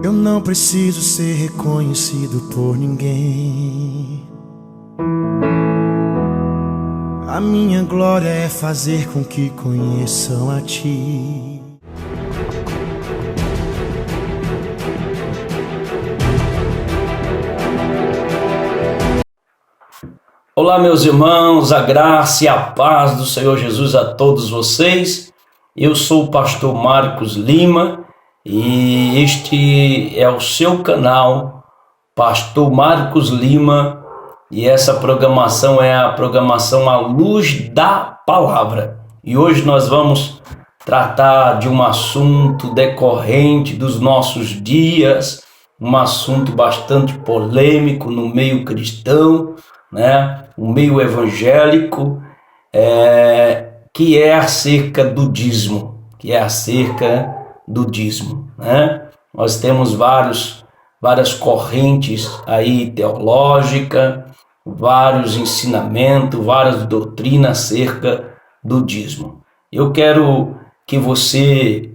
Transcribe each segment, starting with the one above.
Eu não preciso ser reconhecido por ninguém. A minha glória é fazer com que conheçam a Ti. Olá, meus irmãos, a graça e a paz do Senhor Jesus a todos vocês. Eu sou o pastor Marcos Lima e este é o seu canal, Pastor Marcos Lima, e essa programação é a programação à luz da palavra. E hoje nós vamos tratar de um assunto decorrente dos nossos dias, um assunto bastante polêmico no meio cristão, né? O meio evangélico, que é acerca do dízimo, né? Nós temos várias correntes aí teológicas, vários ensinamentos, várias doutrinas acerca do dízimo. Eu quero que você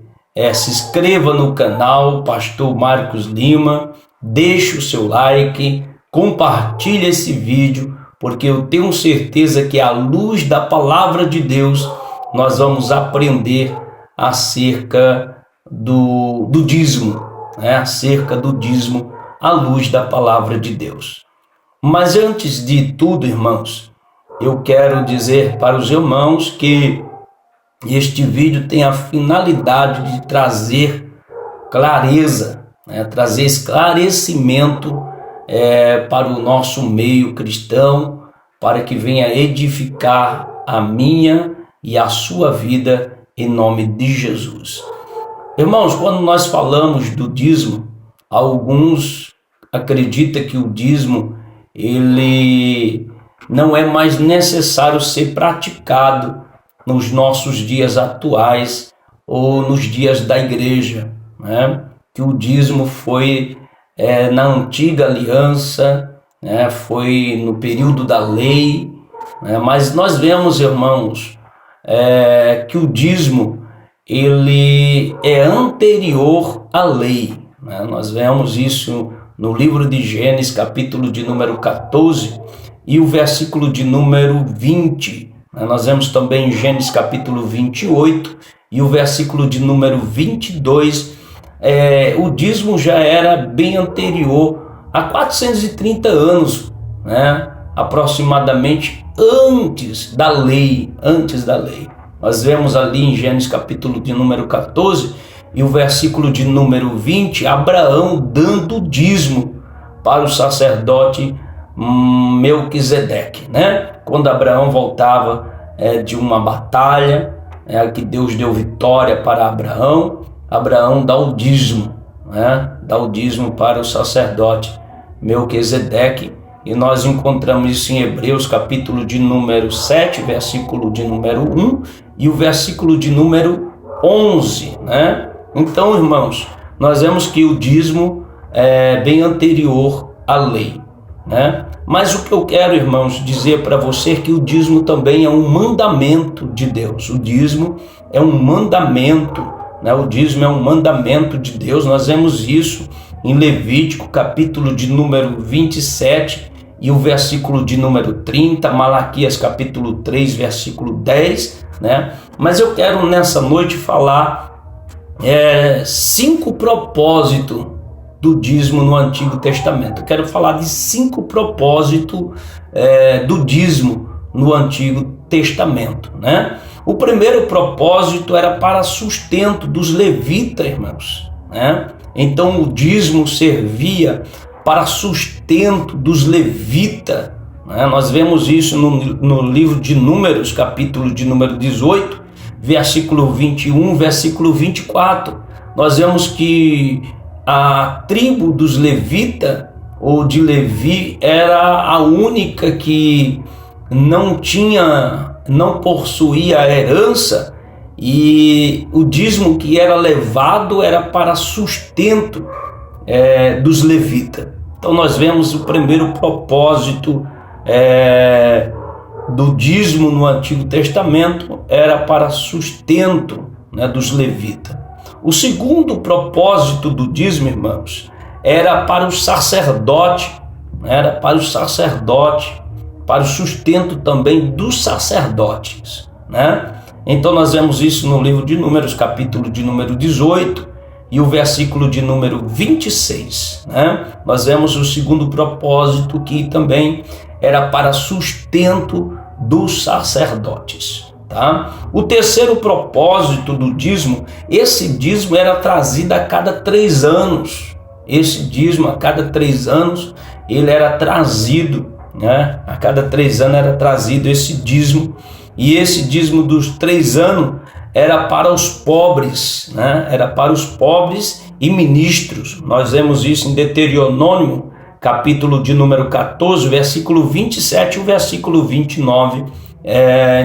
se inscreva no canal Pastor Marcos Lima, deixe o seu like, compartilhe esse vídeo, porque eu tenho certeza que à luz da palavra de Deus nós vamos aprender acerca do dízimo, né? Acerca do dízimo à luz da palavra de Deus. Mas antes de tudo, irmãos, eu quero dizer para os irmãos que este vídeo tem a finalidade de trazer clareza, né? Trazer esclarecimento para o nosso meio cristão, para que venha edificar a minha e a sua vida em nome de Jesus. Irmãos, quando nós falamos do dízimo, alguns acreditam que o dízimo ele não é mais necessário ser praticado nos nossos dias atuais ou nos dias da igreja, né? Que o dízimo foi na antiga aliança, né? Foi no período da lei, né? Mas nós vemos, irmãos, que o dízimo ele é anterior à lei, né? Nós vemos isso no livro de Gênesis, capítulo de número 14 e o versículo de número 20. Nós vemos também em Gênesis capítulo 28 e o versículo de número 22. O dízimo já era bem anterior, há 430 anos, né? Aproximadamente antes da lei. Nós vemos ali em Gênesis capítulo de número 14 e o versículo de número 20, Abraão dando dízimo para o sacerdote Melquisedeque, né? Quando Abraão voltava de uma batalha, que Deus deu vitória para Abraão, Abraão dá o dízimo, né? Dá o dízimo para o sacerdote Melquisedeque, e nós encontramos isso em Hebreus capítulo de número 7, versículo de número 1 e o versículo de número 11, né? Então, irmãos, nós vemos que o dízimo é bem anterior à lei, né? Mas o que eu quero, irmãos, dizer para você é que o dízimo também é um mandamento de Deus. O dízimo é um mandamento, né? O dízimo é um mandamento de Deus. Nós vemos isso em Levítico, capítulo de número 27 e o versículo de número 30, Malaquias, capítulo 3, versículo 10, né? Mas eu quero nessa noite falar 5 propósitos do dízimo no Antigo Testamento. Eu quero falar de 5 propósitos do dízimo no Antigo Testamento, né? O primeiro propósito era para sustento dos levitas, irmãos, né? Então o dízimo servia para sustento dos levitas, né? Nós vemos isso no livro de Números, capítulo de número 18, versículo 21, versículo 24. Nós vemos que a tribo dos levitas, ou de Levi, era a única que não possuía a herança, e o dízimo que era levado era para sustento dos levitas. Então nós vemos o primeiro propósito do dízimo no Antigo Testamento era para sustento, né, dos levitas. O segundo propósito do dízimo, irmãos, era para o sacerdote, para o sustento também dos sacerdotes, né? Então nós vemos isso no livro de Números, capítulo de número 18 e o versículo de número 26, né? Nós vemos o segundo propósito, que também era para sustento dos sacerdotes, tá? O terceiro propósito do dízimo, esse dízimo era trazido a cada 3 anos. Esse dízimo, a cada 3 anos, ele era trazido, né? A cada 3 anos era trazido esse dízimo. E esse dízimo dos 3 anos era para os pobres, né? Era para os pobres e ministros. Nós vemos isso em Deuteronômio, capítulo de número 14, versículo 27 e o versículo 29.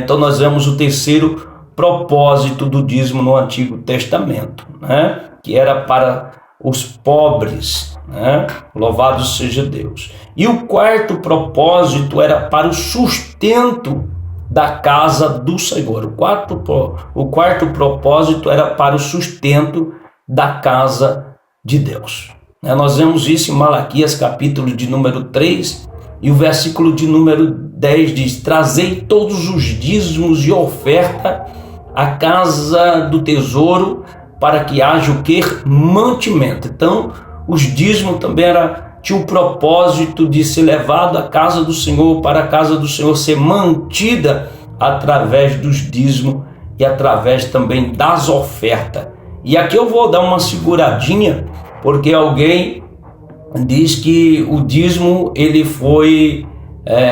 Então nós vemos o terceiro propósito do dízimo no Antigo Testamento, né? Que era para os pobres, né? Louvado seja Deus. E o quarto propósito era para o sustento da casa do Senhor. O quarto propósito era para o sustento da casa de Deus. Nós vemos isso em Malaquias, capítulo de número 3, e o versículo de número 10 diz: trazei todos os dízimos e oferta à casa do tesouro, para que haja o que? Mantimento. Então, os dízimos também tinha o propósito de ser levado à casa do Senhor, para a casa do Senhor ser mantida através dos dízimos e através também das ofertas. E aqui eu vou dar uma seguradinha, porque alguém diz que o dízimo ele foi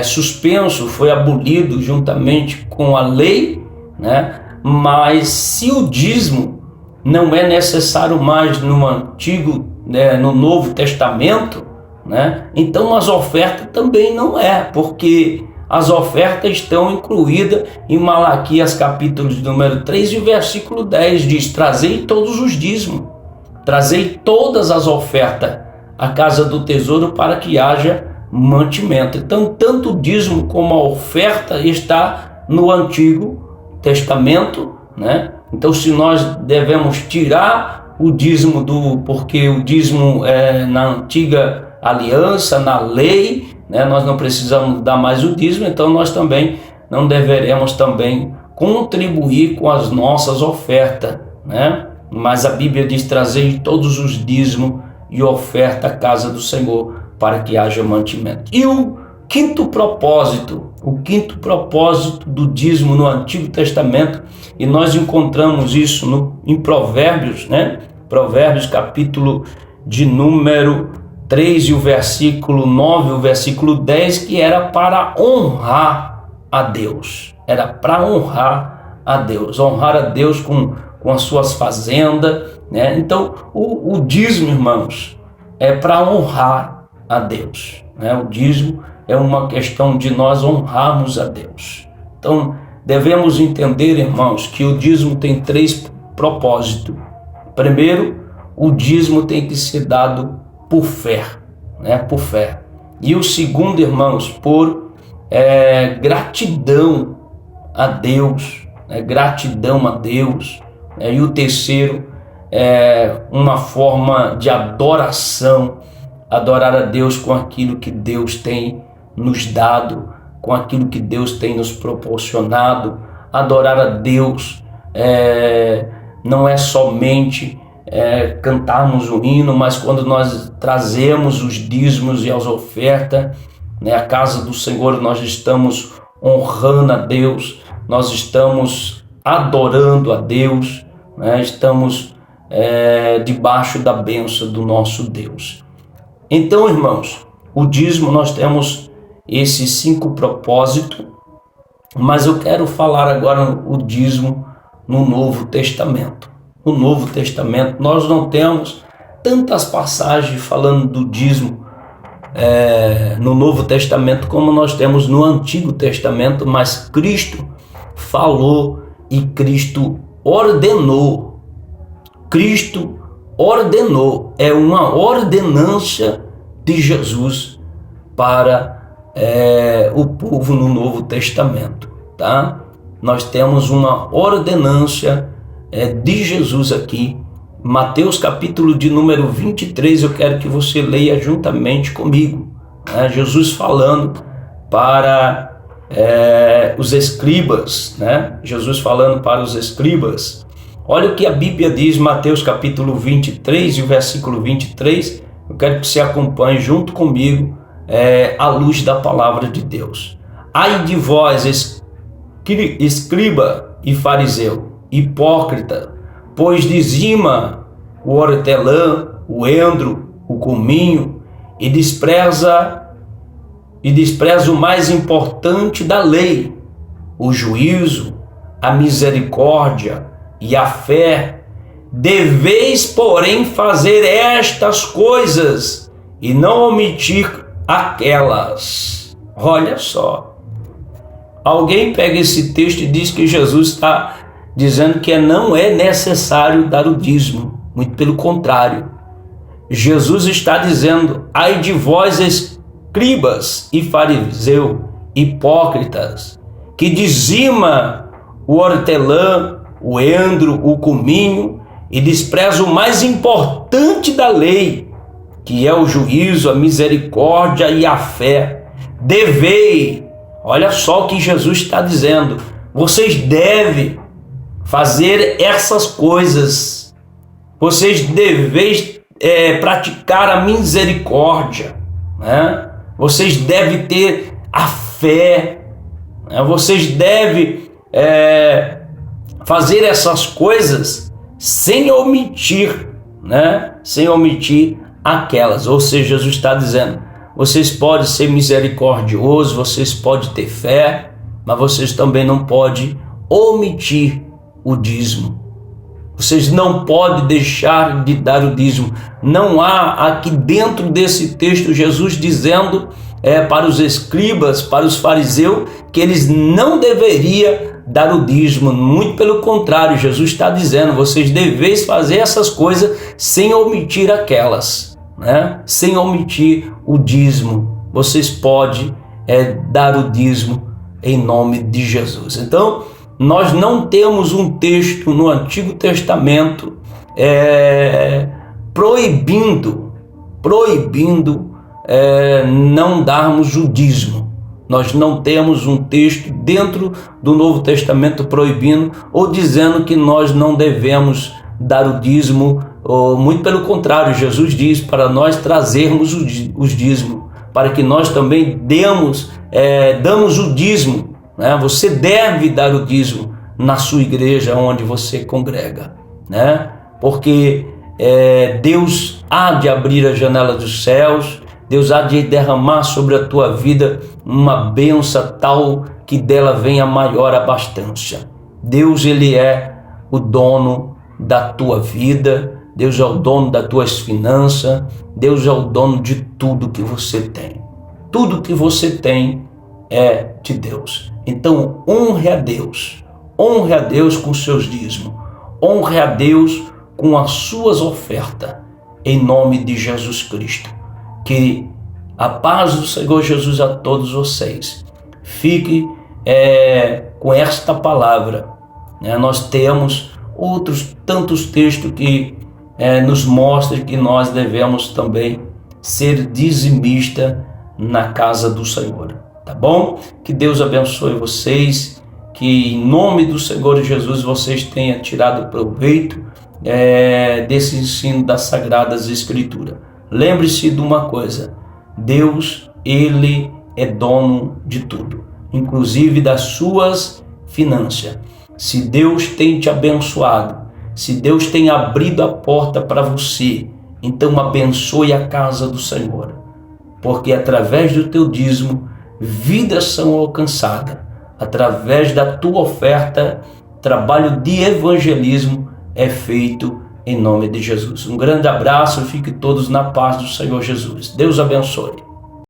suspenso, foi abolido juntamente com a lei, né? Mas se o dízimo não é necessário mais no no Novo Testamento, né? Então as ofertas também não porque as ofertas estão incluídas em Malaquias capítulo de número 3 e o versículo 10 diz: trazei todos os dízimos, trazei todas as ofertas à casa do tesouro, para que haja mantimento. Então tanto o dízimo como a oferta está no Antigo Testamento, né? Então se nós devemos tirar o dízimo porque o dízimo é na antiga aliança, na lei, né? Nós não precisamos dar mais o dízimo, então nós também não deveremos também contribuir com as nossas ofertas, né? Mas a Bíblia diz: trazei todos os dízimos e oferta à casa do Senhor, para que haja mantimento. E o quinto propósito do dízimo no Antigo Testamento, e nós encontramos isso em Provérbios, né? Provérbios capítulo de número 3 e o versículo 9 e o versículo 10, que era para honrar a Deus. Era para honrar a Deus com as suas fazendas, né? Então o dízimo, irmãos, é para honrar a Deus, né? O dízimo é uma questão de nós honrarmos a Deus. Então devemos entender, irmãos, que o dízimo tem 3 propósitos. Primeiro, o dízimo tem que ser dado por fé, né? Por fé. E o segundo, irmãos, por gratidão a Deus, né? Gratidão a Deus. E o terceiro é uma forma de adoração, adorar a Deus com aquilo que Deus tem nos dado, com aquilo que Deus tem nos proporcionado. Adorar a Deus não é somente cantarmos o hino, mas quando nós trazemos os dízimos e as ofertas, né, à casa do Senhor, nós estamos honrando a Deus, nós estamos adorando a Deus, né, estamos debaixo da bênção do nosso Deus. Então, irmãos, o dízimo, nós temos esses 5 propósitos, mas eu quero falar agora o dízimo no Novo Testamento. No Novo Testamento nós não temos tantas passagens falando do dízimo no Novo Testamento como nós temos no Antigo Testamento, mas Cristo falou e Cristo ordenou. Cristo ordenou, é uma ordenança de Jesus para o povo no Novo Testamento, tá? Nós temos uma ordenança de Jesus aqui Mateus capítulo de número 23, eu quero que você leia juntamente comigo. Jesus falando para os escribas, Jesus falando para os escribas. Olha o que a Bíblia diz, Mateus capítulo 23 e o versículo 23. Eu quero que você acompanhe junto comigo à luz da palavra de Deus. Ai de vós, escriba e fariseu, hipócrita, pois dizima o hortelã, o endro, o cominho, e despreza o mais importante da lei, o juízo, a misericórdia e a fé. Deveis, porém, fazer estas coisas e não omitir aquelas. Olha só. Alguém pega esse texto e diz que Jesus está dizendo que não é necessário dar o dízimo. Muito pelo contrário. Jesus está dizendo: ai de vós, escribas e fariseu, hipócritas, que dizima o hortelã, o endro, o cominho, e despreza o mais importante da lei, que é o juízo, a misericórdia e a fé. Devei, olha só o que Jesus está dizendo, vocês devem fazer essas coisas, vocês deveis praticar a misericórdia, vocês devem ter a fé, vocês devem fazer essas coisas sem omitir, sem omitir aquelas. Ou seja, Jesus está dizendo, vocês podem ser misericordiosos, vocês podem ter fé, mas vocês também não podem omitir o dízimo. Vocês não podem deixar de dar o dízimo. Não há aqui dentro desse texto Jesus dizendo para os escribas, para os fariseus, que eles não deveriam dar o dízimo. Muito pelo contrário, Jesus está dizendo, vocês deveis fazer essas coisas sem omitir aquelas, sem omitir o dízimo. Vocês podem dar o dízimo em nome de Jesus. Então, nós não temos um texto no Antigo Testamento proibindo não darmos o dízimo. Nós não temos um texto dentro do Novo Testamento proibindo ou dizendo que nós não devemos dar o dízimo. Muito pelo contrário, Jesus diz para nós trazermos os dízimos, para que nós também damos o dízimo. Você deve dar o dízimo na sua igreja onde você congrega, porque Deus há de abrir a janela dos céus, Deus há de derramar sobre a tua vida uma bênção tal que dela venha maior abastança. Deus, Ele é o dono da tua vida, Deus é o dono das tuas finanças, Deus é o dono de tudo que você tem. Tudo que você tem é de Deus. Então honre a Deus com seus dízimos, honre a Deus com as suas ofertas, em nome de Jesus Cristo. Que a paz do Senhor Jesus a todos vocês. Fique com esta palavra. Nós temos outros tantos textos que nos mostram que nós devemos também ser dizimista na casa do Senhor. Tá bom? Que Deus abençoe vocês, que em nome do Senhor Jesus vocês tenham tirado proveito desse ensino das Sagradas Escrituras. Lembre-se de uma coisa, Deus, Ele é dono de tudo, inclusive das suas finanças. Se Deus tem te abençoado, se Deus tem abrido a porta para você, então abençoe a casa do Senhor, porque através do teu dízimo, vidas são alcançadas. Através da tua oferta, trabalho de evangelismo é feito em nome de Jesus. Um grande abraço, fiquem todos na paz do Senhor Jesus. Deus abençoe.